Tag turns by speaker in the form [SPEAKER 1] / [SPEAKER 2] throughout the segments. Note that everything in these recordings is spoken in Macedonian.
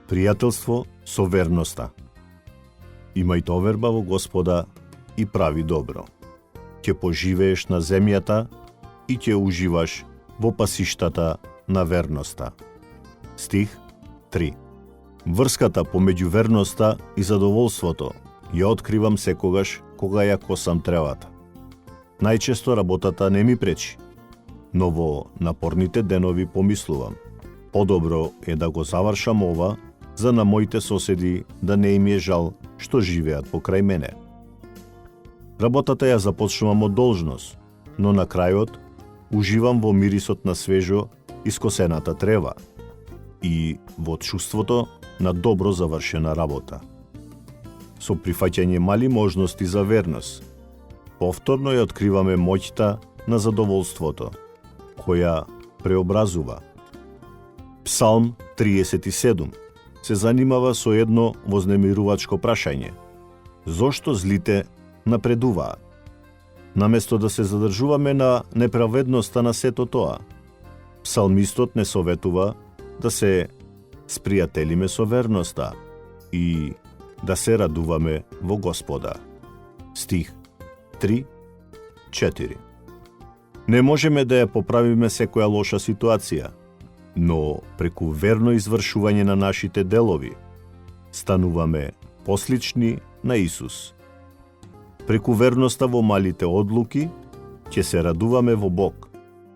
[SPEAKER 1] Пријателство со верноста. Имај доверба во Господа и прави добро. Ќе поживееш на земјата и ќе уживаш во пасиштата на верноста. Стих 3. Врската помеѓу верноста и задоволството ја откривам секогаш кога ја косам тревата. Најчесто работата не ми пречи, но во напорните денови помислувам: подобро е да го завршам ова, за на моите соседи да не им е жал што живеат покрај мене. Работата ја започнувам од должност, но на крајот уживам во мирисот на свежо искосената трева и во чувството на добро завршена работа. Со прифаќање мали можности за верност, повторно ја откриваме моќта на задоволството, која преобразува. Псалм 37 се занимава со едно вознемирувачко прашање: зошто злите напредуваат? Наместо да се задржуваме на неправедноста на сето тоа, псалмистот не советува да се спријателиме со верноста и да се радуваме во Господа. Стих 3-4. Не можеме да ја поправиме секоја лоша ситуација, но преку верно извршување на нашите делови стануваме послични на Исус. Преку верноста во малите одлуки ќе се радуваме во Бог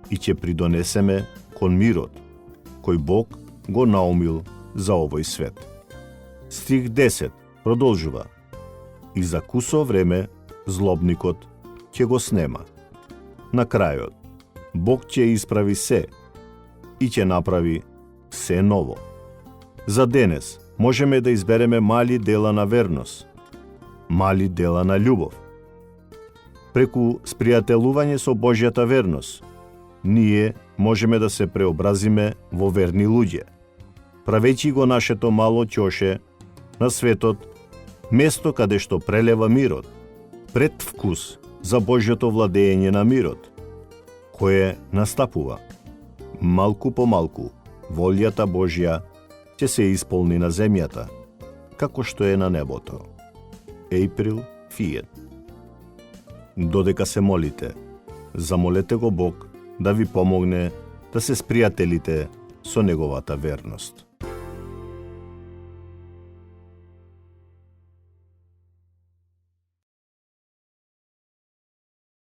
[SPEAKER 1] и ќе придонесеме кон мирот, кој Бог го наумил за овој свет. Стих 10 продолжува: и за кусо време злобникот ќе го снема. На крајот, Бог ќе исправи се и ќе направи се ново. За денес можеме да избереме мали дела на верност, мали дела на љубов. Преку спријателување со Божјата верност, ние можеме да се преобразиме во верни луѓе, правејќи го нашето мало ќоше на светот место каде што прелева мирот, предвкус за Божјото владење на мирот, кое настапува. Малку по малку, волјата Божја ќе се исполни на земјата, како што е на небото. April Fiat. Додека се молите, замолете го Бог да ви помогне да се спријателите со неговата верност.